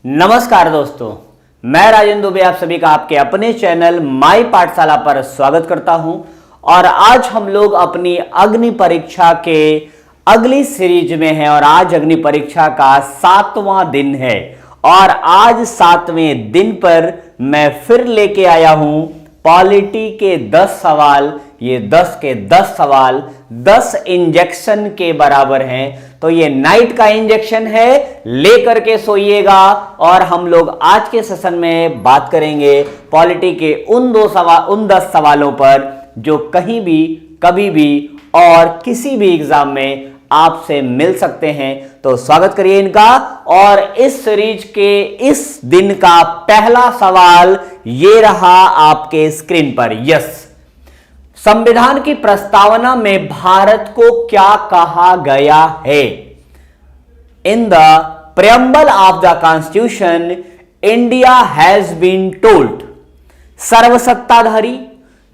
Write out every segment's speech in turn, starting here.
नमस्कार दोस्तों, मैं राजेंद्र दुबे आप सभी का आपके अपने चैनल माई पाठशाला पर स्वागत करता हूं। और आज हम लोग अपनी अग्नि परीक्षा के अगली सीरीज में हैं और आज अग्नि परीक्षा का 7वां दिन है। और आज 7वें दिन पर मैं फिर लेके आया हूं पॉलिटी के 10 सवाल। ये 10 के 10 सवाल 10 इंजेक्शन के बराबर हैं। तो ये नाइट का इंजेक्शन है, लेकर के सोइएगा। और हम लोग आज के सेशन में बात करेंगे पॉलिटी के उन 10 सवालों पर जो कहीं भी, कभी भी और किसी भी एग्जाम में आपसे मिल सकते हैं। तो स्वागत करिए इनका। और इस सीरीज के इस दिन का पहला सवाल ये रहा आपके स्क्रीन पर। यस, संविधान की प्रस्तावना में भारत को क्या कहा गया है? In the preamble of the constitution India has been told सर्वसत्ताधारी,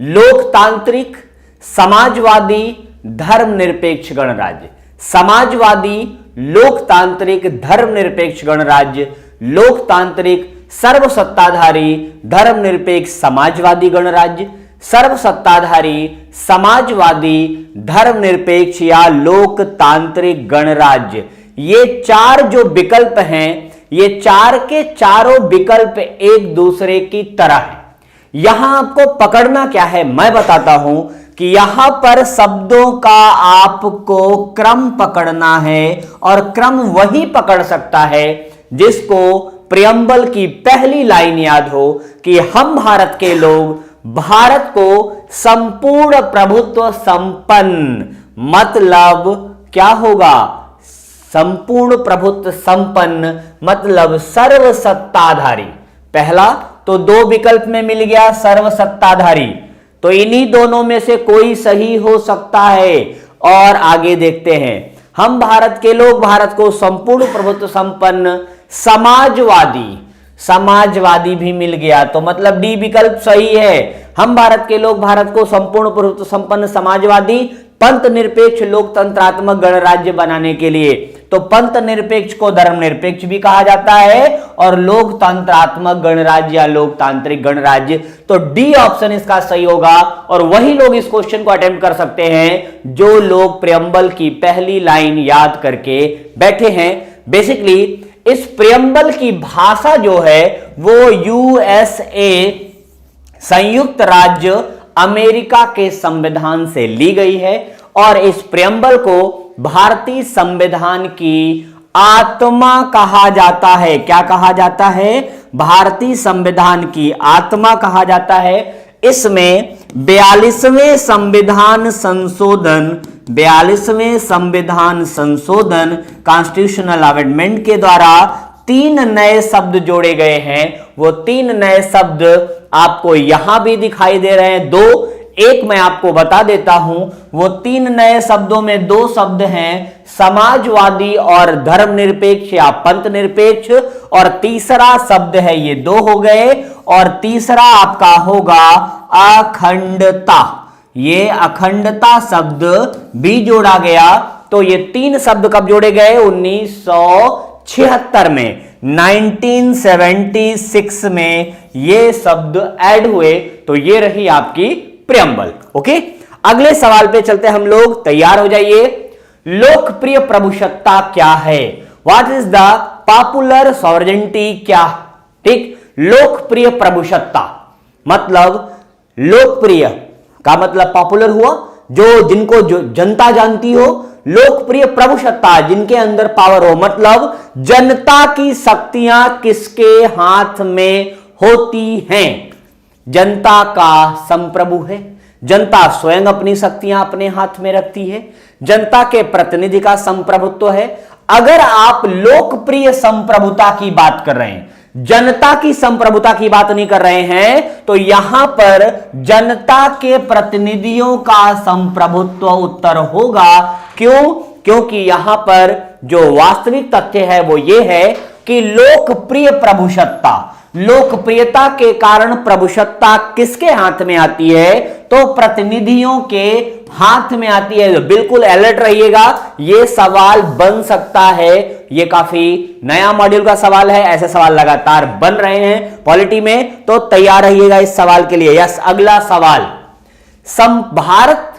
लोकतांत्रिक, समाजवादी, धर्मनिरपेक्ष गणराज्य। समाजवादी, लोकतांत्रिक, धर्मनिरपेक्ष गणराज्य, लोकतांत्रिक, सर्वसत्ताधारी, धर्मनिरपेक्ष समाजवादी गणराज्य, सर्वसत्ताधारी, समाजवादी, धर्मनिरपेक्ष या लोकतांत्रिक गणराज्य। ये 4 जो विकल्प हैं, ये 4 के चारों विकल्प एक दूसरे की तरह हैं। यहां आपको पकड़ना क्या है मैं बताता हूं कि यहां पर शब्दों का आपको क्रम पकड़ना है। और क्रम वही पकड़ सकता है जिसको प्रियम्बल की पहली लाइन याद हो कि हम भारत के लोग भारत को संपूर्ण प्रभुत्व संपन्न, मतलब क्या होगा? संपूर्ण प्रभुत्व संपन्न मतलब सर्वसत्ताधारी। पहला तो 2 विकल्प में मिल गया सर्वसत्ताधारी, तो इन्हीं दोनों में से कोई सही हो सकता है। और आगे देखते हैं, हम भारत के लोग भारत को संपूर्ण प्रभुत्व संपन्न समाजवादी, समाजवादी भी मिल गया, तो मतलब डी विकल्प सही है। हम भारत के लोग भारत को संपूर्ण प्रभुत्व संपन्न समाजवादी, पंथ निरपेक्ष, लोकतंत्रात्मक गणराज्य बनाने के लिए। तो पंथ निरपेक्ष को धर्मनिरपेक्ष भी कहा जाता है और लोकतंत्रात्मक गणराज्य या लोकतांत्रिक गणराज्य। तो डी ऑप्शन इसका सही होगा। और वही लोग इस क्वेश्चन को अटेम्प्ट कर सकते हैं जो लोग प्रियम्बल की पहली लाइन याद करके बैठे हैं। बेसिकली इस प्रियम्बल की भाषा जो है वो यूएसए, संयुक्त राज्य अमेरिका के संविधान से ली गई है। और इस प्रियम्बल को भारतीय संविधान की आत्मा कहा जाता है। क्या कहा जाता है? भारतीय संविधान की आत्मा कहा जाता है। इसमें 42वें संविधान संशोधन कॉन्स्टिट्यूशनल अमेंडमेंट के द्वारा 3 नए शब्द जोड़े गए हैं। वो 3 नए शब्द आपको यहां भी दिखाई दे रहे हैं। 2 एक मैं आपको बता देता हूं। वो 3 नए शब्दों में 2 शब्द हैं समाजवादी और धर्मनिरपेक्ष या पंथ निरपेक्ष। और तीसरा शब्द है, ये 2 हो गए। और तीसरा आपका होगा अखंडता। ये अखंडता शब्द भी जोड़ा गया। तो ये 3 शब्द कब जोड़े गए? 1976 में, 1976 में ये शब्द ऐड हुए। तो ये रही आपकी प्रियम्बल। ओके, अगले सवाल पे चलते हम लोग। तैयार हो जाइए। लोकप्रिय प्रभुसत्ता क्या है? What is the popular sovereignty? क्या? ठीक, लोकप्रिय प्रभुसत्ता मतलब लोकप्रिय का मतलब पॉपुलर हुआ, जिनको जनता जानती हो। लोकप्रिय प्रभुसत्ता जिनके अंदर पावर हो, मतलब जनता की शक्तियां किसके हाथ में होती हैं? जनता का संप्रभु है। जनता स्वयं अपनी शक्तियां अपने हाथ में रखती है। जनता के प्रतिनिधि का संप्रभुत्व है। अगर आप लोकप्रिय संप्रभुता की बात कर रहे हैं, जनता की संप्रभुता की बात नहीं कर रहे हैं, तो यहां पर जनता के प्रतिनिधियों का संप्रभुत्व उत्तर होगा। क्यों? क्योंकि यहां पर जो वास्तविक तथ्य है वो ये है कि लोकप्रिय प्रभुसत्ता, लोकप्रियता के कारण प्रभुसत्ता किसके हाथ में आती है? तो प्रतिनिधियों के हाथ में आती है। बिल्कुल अलर्ट रहिएगा, यह सवाल बन सकता है। यह काफी नया मॉड्यूल का सवाल है, ऐसे सवाल लगातार बन रहे हैं पॉलिटी में, तो तैयार रहिएगा इस सवाल के लिए। यस, अगला सवाल, भारत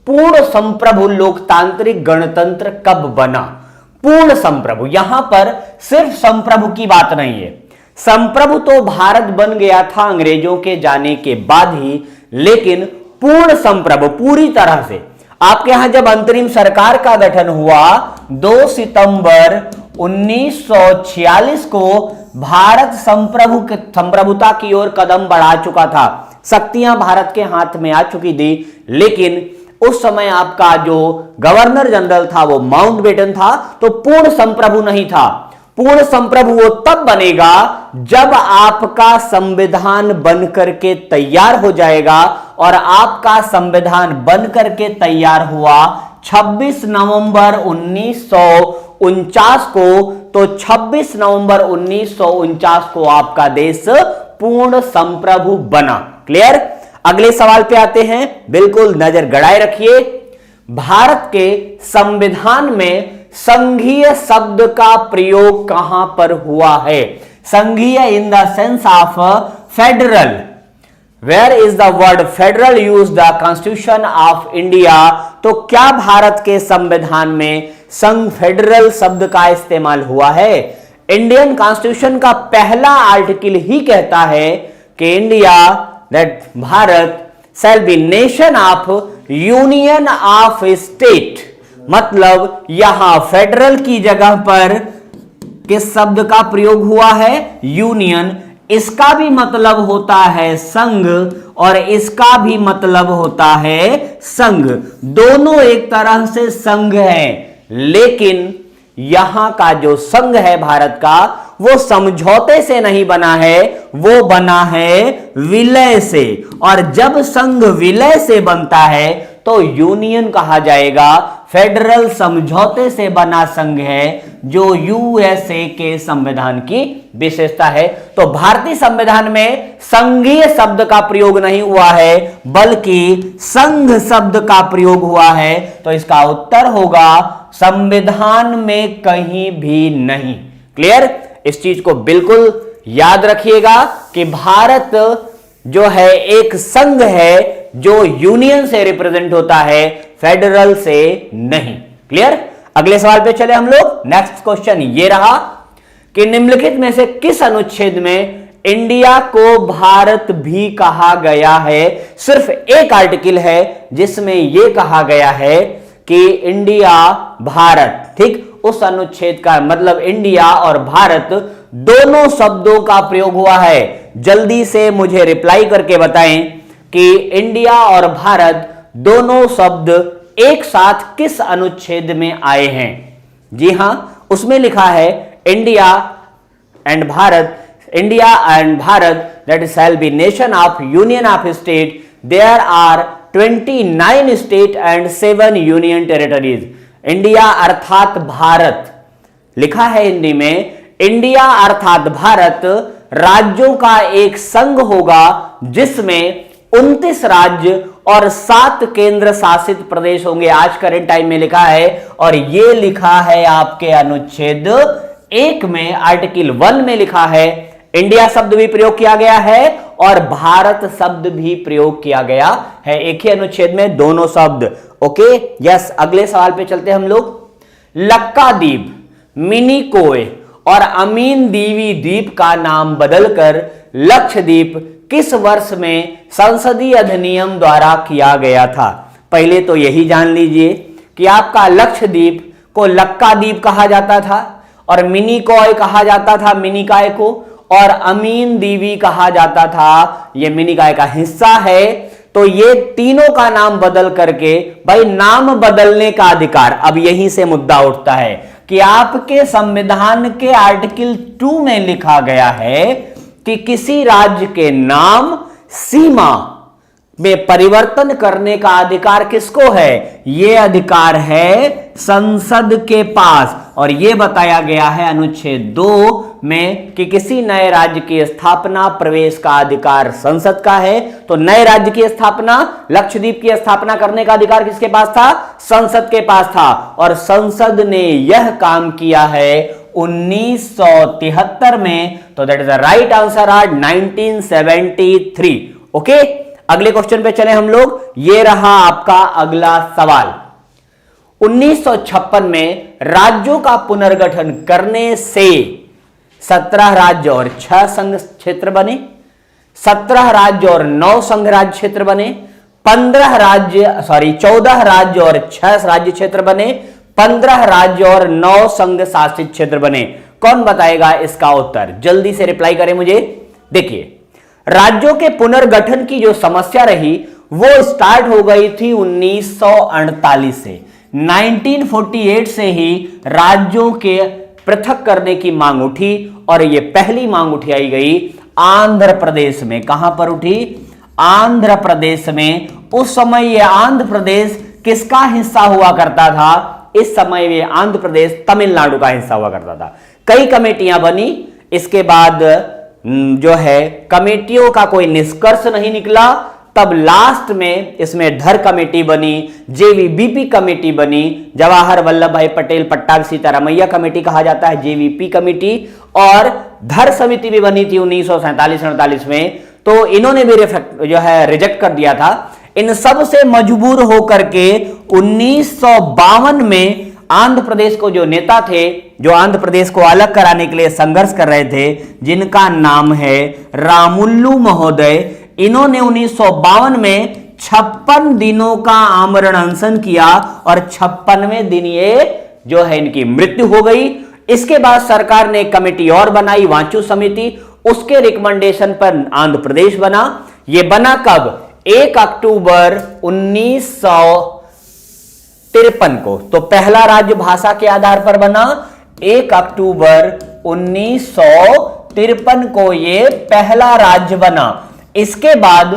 पूर्ण संप्रभु लोकतांत्रिक गणतंत्र कब बना? पूर्ण संप्रभु, यहां पर सिर्फ संप्रभु की बात नहीं है। संप्रभु तो भारत बन गया था अंग्रेजों के जाने के बाद ही, लेकिन पूर्ण संप्रभु पूरी तरह से आपके यहां जब अंतरिम सरकार का गठन हुआ 2 सितंबर 1946 को भारत संप्रभुता की ओर कदम बढ़ा चुका था। शक्तियां भारत के हाथ में आ चुकी थी, लेकिन उस समय आपका जो गवर्नर जनरल था वो माउंटबेटन था, तो पूर्ण संप्रभु नहीं था। पूर्ण संप्रभु वो तब बनेगा जब आपका संविधान बनकर के तैयार हो जाएगा, और आपका संविधान बनकर के तैयार हुआ 26 नवंबर 1949 को। तो 26 नवंबर 1949 को आपका देश पूर्ण संप्रभु बना। क्लियर? अगले सवाल पे आते हैं, बिल्कुल नजर गड़ाए रखिए। भारत के संविधान में संघीय शब्द का प्रयोग कहां पर हुआ है? संघीय in the sense of federal. Where is the word federal use the constitution of India? तो क्या भारत के संविधान में संघ फेडरल शब्द का इस्तेमाल हुआ है? इंडियन कॉन्स्टिट्यूशन का पहला आर्टिकल ही कहता है कि India, that Bharat shell be nation of union of state. मतलब यहां फेडरल की जगह पर किस शब्द का प्रयोग हुआ है? यूनियन। इसका भी मतलब होता है संघ और इसका भी मतलब होता है संघ, दोनों एक तरह से संघ है। लेकिन यहां का जो संघ है भारत का, वो समझौते से नहीं बना है, वो बना है विलय से। और जब संघ विलय से बनता है तो यूनियन कहा जाएगा। फेडरल समझौते से बना संघ है, जो यूएसए के संविधान की विशेषता है। तो भारतीय संविधान में संघीय शब्द का प्रयोग नहीं हुआ है, बल्कि संघ शब्द का प्रयोग हुआ है। तो इसका उत्तर होगा संविधान में कहीं भी नहीं। क्लियर? इस चीज को बिल्कुल याद रखिएगा कि भारत जो है एक संघ है जो यूनियन से रिप्रेजेंट होता है, फेडरल से नहीं। क्लियर? अगले सवाल पे चले हम लोग। नेक्स्ट क्वेश्चन ये रहा कि निम्नलिखित में से किस अनुच्छेद में इंडिया को भारत भी कहा गया है? सिर्फ एक आर्टिकल है जिसमें यह कहा गया है कि इंडिया भारत, ठीक, उस अनुच्छेद का मतलब इंडिया और भारत दोनों शब्दों का प्रयोग हुआ है। जल्दी से मुझे रिप्लाई करके बताएं कि इंडिया और भारत दोनों शब्द एक साथ किस अनुच्छेद में आए हैं? जी हां, उसमें लिखा है India and Bharat that shall be nation of union of state, there are 29 state and 7 union territories. India अर्थात भारत लिखा है हिंदी में, इंडिया अर्थात भारत राज्यों का एक संघ होगा जिसमें 29 राज्य और 7 केंद्र शासित प्रदेश होंगे। आज करंट टाइम में लिखा है, और यह लिखा है आपके अनुच्छेद 1 में, आर्टिकल 1 में लिखा है इंडिया शब्द भी प्रयोग किया गया है और भारत शब्द भी प्रयोग किया गया है। एक ही अनुच्छेद में दोनों शब्द। Okay, yes. अगले सवाल पे चलते हैं हम लोग। लक्काद्वीप, मिनिकोय और अमीन दीवी द्वीप का नाम बदलकर लक्षद्वीप किस वर्ष में संसदीय अधिनियम द्वारा किया गया था? पहले तो यही जान लीजिए कि आपका लक्षद्वीप को लक्काद्वीप कहा जाता था, और मिनिकॉय कहा जाता था मिनिकॉय को, और अमीन दीवी कहा जाता था, यह मिनिकॉय का हिस्सा है। तो ये तीनों का नाम बदल करके, भाई नाम बदलने का अधिकार, अब यहीं से मुद्दा उठता है कि आपके संविधान के आर्टिकल 2 में लिखा गया है कि किसी राज्य के नाम, सीमा, में परिवर्तन करने का अधिकार किसको है? यह अधिकार है संसद के पास। और यह बताया गया है अनुच्छेद 2 में कि किसी नए राज्य की स्थापना प्रवेश का अधिकार संसद का है। तो नए राज्य की स्थापना, लक्षद्वीप की स्थापना करने का अधिकार किसके पास था? संसद के पास था। और संसद ने यह काम किया है 1973 में। तो that is the right answer are 1973। Okay, अगले क्वेश्चन पे चले हम लोग। ये रहा आपका अगला सवाल। 1956 में राज्यों का पुनर्गठन करने से 17 राज्य और 6 संघ क्षेत्र बने, 17 राज्य और 9 संघ राज्य क्षेत्र बने, 14 राज्य और 6 राज्य क्षेत्र बने, 15 राज्य और 9 संघ शासित क्षेत्र बने। कौन बताएगा इसका उत्तर? जल्दी से रिप्लाई करें मुझे। देखिए, राज्यों के पुनर्गठन की जो समस्या रही वो स्टार्ट हो गई थी 1948 से। 1948 से ही राज्यों के पृथक करने की मांग उठी और ये पहली मांग उठाई गई आंध्र प्रदेश में। कहां पर उठी? आंध्र प्रदेश में। उस समय ये आंध्र प्रदेश किसका हिस्सा हुआ करता था? इस समय ये आंध्र प्रदेश तमिलनाडु का हिस्सा हुआ करता था। कई कमेटियां बनी, इसके बाद जो है कमेटियों का कोई निष्कर्ष नहीं निकला। तब लास्ट में इसमें धर कमेटी बनी, जेवीबीपी कमेटी बनी, जवाहर वल्लभ भाई पटेल पट्टाभी सीतारामैया कमेटी कहा जाता है, जेवीपी कमेटी। और धर समिति भी बनी थी 1947-48 में। तो इन्होंने भी जो है रिजेक्ट कर दिया था। इन सब से मजबूर होकर के 1952 में आंध्र प्रदेश को जो नेता थे, जो आंध्र प्रदेश को अलग कराने के लिए संघर्ष कर रहे थे, जिनका नाम है रामुल्लू महोदय, इन्होंने 1952 में 56 दिनों का आमरण अनशन किया और 56वें दिन ये जो है इनकी मृत्यु हो गई। इसके बाद सरकार ने एक कमेटी और बनाई, वांचू समिति। उसके रिकमेंडेशन पर आंध्र प्रदेश बना। यह बना कब? 1 अक्टूबर 1953 को। तो पहला राज्य भाषा के आधार पर बना 1 अक्टूबर 1953 को ये पहला राज्य बना। इसके बाद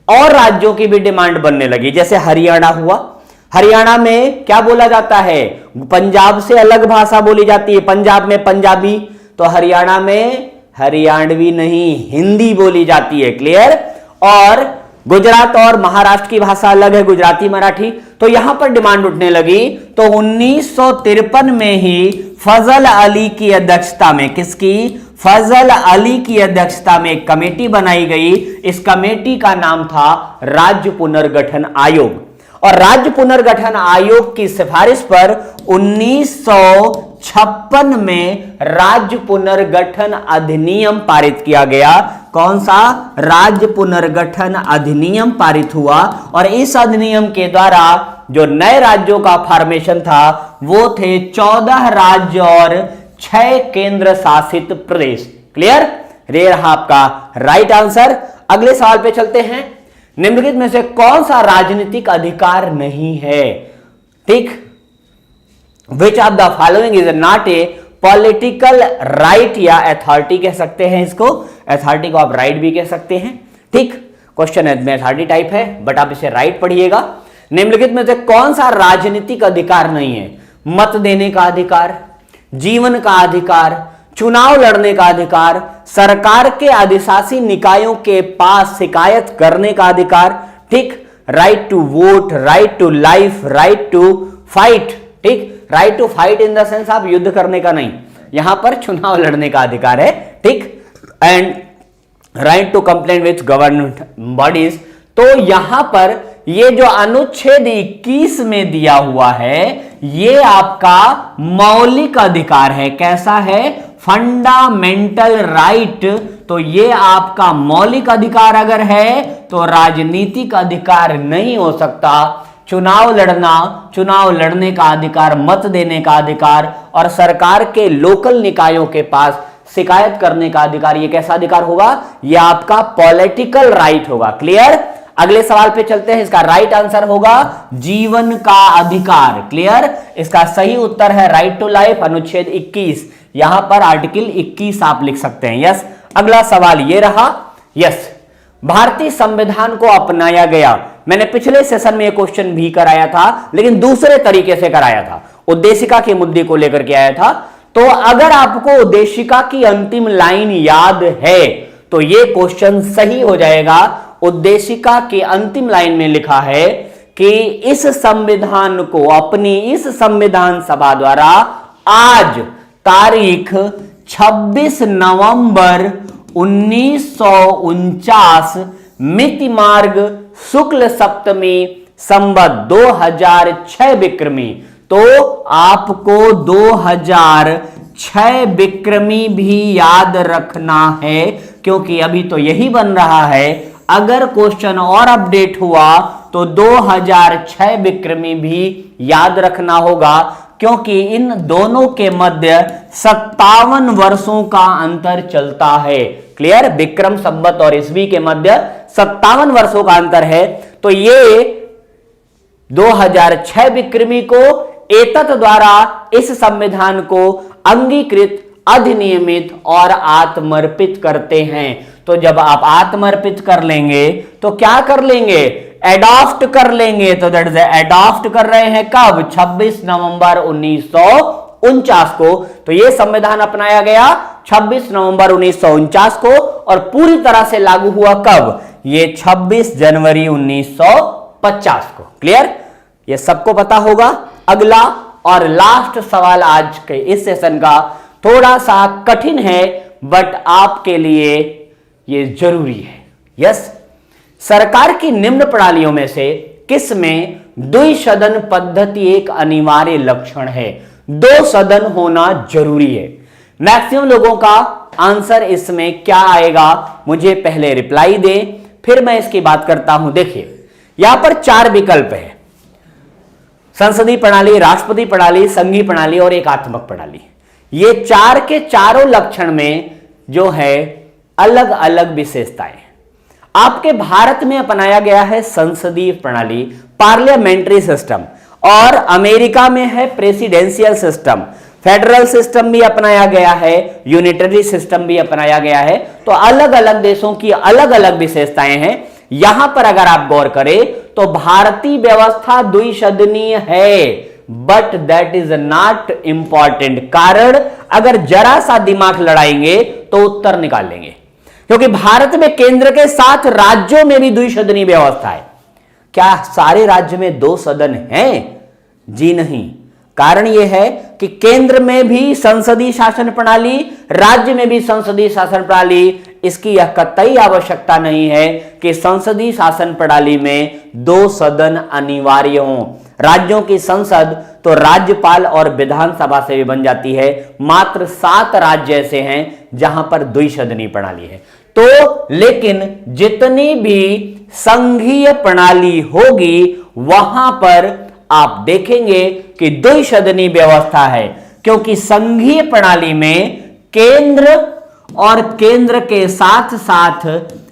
और राज्यों की भी डिमांड बनने लगी, जैसे हरियाणा हुआ। हरियाणा में क्या बोला जाता है? पंजाब से अलग भाषा बोली जाती है। पंजाब में पंजाबी, तो हरियाणा में हरियाणवी नहीं, हिंदी बोली जाती है। क्लियर? और गुजरात और महाराष्ट्र की भाषा अलग है, गुजराती मराठी। तो यहां पर डिमांड उठने लगी। तो 1953 में ही फजल अली की अध्यक्षता में, किसकी? फजल अली की अध्यक्षता में एक कमेटी बनाई गई। इस कमेटी का नाम था राज्य पुनर्गठन आयोग। और राज्य पुनर्गठन आयोग की सिफारिश पर 1956 में राज्य पुनर्गठन अधिनियम पारित किया गया। कौन सा? राज्य पुनर्गठन अधिनियम पारित हुआ। और इस अधिनियम के द्वारा जो नए राज्यों का फॉर्मेशन था वो थे 14 राज्य और 6 केंद्र शासित प्रदेश। क्लियर? ये रहा आपका राइट आंसर। अगले सवाल पे चलते हैं। निम्नलिखित में से कौन सा राजनीतिक अधिकार नहीं है? ठीक, which of the following is not a political right या अथॉरिटी कह सकते हैं इसको। अथॉरिटी को आप राइट भी कह सकते हैं। ठीक, क्वेश्चन में अथॉरिटी टाइप है बट आप इसे राइट पढ़िएगा। निम्नलिखित में से कौन सा राजनीतिक अधिकार नहीं है? मत देने का अधिकार, जीवन का अधिकार, चुनाव लड़ने का अधिकार, सरकार के अधिशासी निकायों के पास शिकायत करने का अधिकार। ठीक, right to vote, right to life, right to fight. ठीक, right to fight in the sense आप युद्ध करने का नहीं, यहां पर चुनाव लड़ने का अधिकार है। ठीक, and right to complain with government bodies. तो यहां पर ये जो अनुच्छेद 21 में दिया हुआ है ये आपका मौलिक अधिकार है। कैसा है? Fundamental right. तो ये आपका मौलिक अधिकार अगर है तो राजनीतिक अधिकार नहीं हो सकता। चुनाव लड़ना, चुनाव लड़ने का अधिकार, मत देने का अधिकार और सरकार के लोकल निकायों के पास शिकायत करने का अधिकार, ये कैसा अधिकार होगा? ये आपका पॉलिटिकल राइट होगा। क्लियर? अगले सवाल पे चलते हैं। इसका राइट आंसर होगा जीवन का अधिकार। क्लियर? इसका सही उत्तर है राइट टू लाइफ, अनुच्छेद 21। यहां पर आर्टिकल 21 आप लिख सकते हैं। यस। अगला सवाल ये रहा। यस, भारतीय संविधान को अपनाया गया? मैंने पिछले सेशन में यह क्वेश्चन भी कराया था, लेकिन दूसरे तरीके से कराया था, उद्देशिका के मुद्दे को लेकर के आया था। तो अगर आपको उद्देशिका की अंतिम लाइन याद है तो यह क्वेश्चन सही हो जाएगा। उद्देशिका की अंतिम लाइन में लिखा है कि इस संविधान को अपनी इस संविधान सभा द्वारा आज तारीख 26 नवंबर 1949 मिति मार्ग शुक्ल सप्तमी संवत 2006 विक्रमी। तो आपको 2006 विक्रमी भी याद रखना है, क्योंकि अभी तो यही बन रहा है। अगर क्वेश्चन और अपडेट हुआ तो 2006 विक्रमी भी याद रखना होगा, क्योंकि इन दोनों के मध्य 57 वर्षों का अंतर चलता है। क्लियर? विक्रम संवत और ईस्वी के मध्य 57 वर्षों का अंतर है। तो ये 2006 विक्रमी को एतत् द्वारा इस संविधान को अंगीकृत, अधिनियमित और आत्मर्पित करते हैं। तो जब आप आत्मर्पित कर लेंगे तो क्या कर लेंगे? एडॉप्ट कर लेंगे। तो दैट इज एडॉप्ट कर रहे हैं कब? 26 नवंबर 1949 को। तो यह संविधान अपनाया गया 26 नवंबर 1949 को और पूरी तरह से लागू हुआ कब? ये 26 जनवरी 1950 को। क्लियर? ये सबको पता होगा। अगला और लास्ट सवाल आज के इस सेशन का थोड़ा सा कठिन है, बट आपके लिए ये जरूरी है। यस, सरकार की निम्न प्रणालियों में से किस में द्विसदन पद्धति एक अनिवार्य लक्षण है? 2 सदन होना जरूरी है। मैक्सिमम लोगों का आंसर इसमें क्या आएगा? मुझे पहले रिप्लाई दें, फिर मैं इसकी बात करता हूं। देखिए, यहां पर 4 विकल्प है: संसदीय प्रणाली, राष्ट्रपति प्रणाली, संघीय प्रणाली और एकात्मक प्रणाली। ये 4 के चारों लक्षण में जो है अलग अलग विशेषताएं। आपके भारत में अपनाया गया है संसदीय प्रणाली, पार्लियामेंट्री सिस्टम, और अमेरिका में है प्रेसिडेंशियल सिस्टम। फेडरल सिस्टम भी अपनाया गया है, यूनिटरी सिस्टम भी अपनाया गया है। तो अलग अलग देशों की अलग अलग विशेषताएं हैं। यहां पर अगर आप गौर करें तो भारतीय व्यवस्था द्विसदनीय है, but that is not important. कारण अगर जरा सा दिमाग लड़ाएंगे तो उत्तर निकाल लेंगे, क्योंकि भारत में केंद्र के साथ राज्यों में भी द्विसदनीय व्यवस्था है। क्या सारे राज्य में 2 सदन हैं? जी नहीं। कारण यह है कि केंद्र में भी संसदीय शासन प्रणाली, राज्य में भी संसदीय शासन प्रणाली। इसकी यह कतई आवश्यकता नहीं है कि संसदीय शासन प्रणाली में 2 सदन अनिवार्य हों। राज्यों की संसद तो राज्यपाल और विधानसभा से भी बन जाती है। मात्र 7 राज्य ऐसे हैं जहां पर द्विसदनीय प्रणाली है। तो लेकिन जितनी भी संघीय प्रणाली होगी वहां पर आप देखेंगे कि द्विसदनीय व्यवस्था है, क्योंकि संघीय प्रणाली में केंद्र और केंद्र के साथ साथ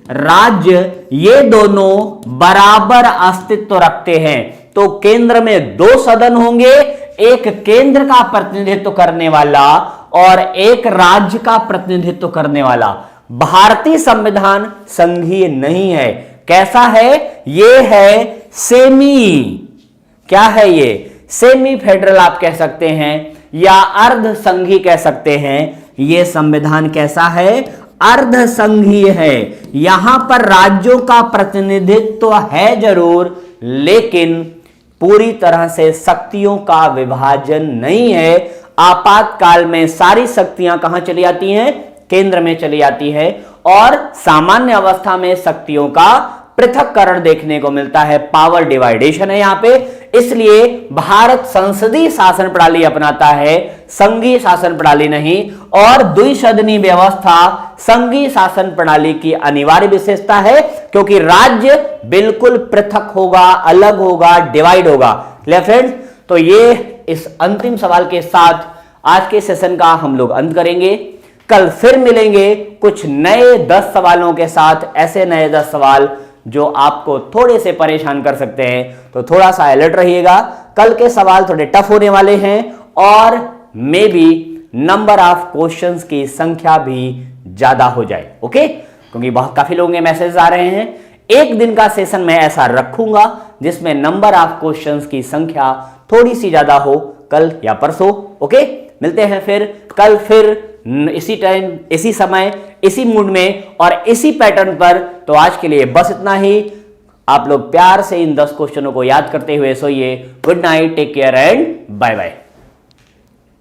राज्य ये दोनों बराबर अस्तित्व रखते हैं। तो केंद्र में 2 सदन होंगे, एक केंद्र का प्रतिनिधित्व करने वाला और एक राज्य का प्रतिनिधित्व करने वाला। भारतीय संविधान संघीय नहीं है। कैसा है? ये है सेमी, क्या है ये? सेमी फेडरल आप कह सकते हैं या अर्ध संघीय कह सकते हैं। ये संविधान कैसा है? अर्ध संघीय है। यहां पर राज्यों का प्रतिनिधित्व है जरूर, लेकिन पूरी तरह से शक्तियों का विभाजन नहीं है। आपातकाल में सारी शक्तियां कहां चली जाती हैं? केंद्र में चली जाती है, और सामान्य अवस्था में शक्तियों का पृथक्करण देखने को मिलता है। पावर डिवाइडेशन है यहां पे। इसलिए भारत संसदीय शासन प्रणाली अपनाता है, संघीय शासन प्रणाली नहीं। और द्विसदनीय व्यवस्था संघीय शासन प्रणाली की अनिवार्य विशेषता है, क्योंकि राज्य बिल्कुल पृथक होगा, अलग होगा, डिवाइड होगा। फ्रेंड्स, तो ये इस अंतिम सवाल के साथ आज के सेशन का हम लोग अंत करेंगे। कल फिर मिलेंगे कुछ नए 10 सवालों के साथ। ऐसे नए 10 सवाल जो आपको थोड़े से परेशान कर सकते हैं, तो थोड़ा सा अलर्ट रहिएगा। कल के सवाल थोड़े टफ होने वाले हैं और may be number of questions की संख्या भी ज्यादा हो जाए। ओके, क्योंकि बहुत काफी लोगों के मैसेज आ रहे हैं। एक दिन का सेशन मैं ऐसा रखूंगा जिसमें नंबर ऑफ क्वेश्चंस की संख्या थोड़ी सी ज्यादा हो, कल या परसों। ओके, मिलते हैं फिर कल, फिर इसी टाइम, इसी समय, इसी मूड में और इसी पैटर्न पर। तो आज के लिए बस इतना ही। आप लोग प्यार से इन 10 क्वेश्चनों को याद करते हुए सोइए। Good night, take care and bye bye.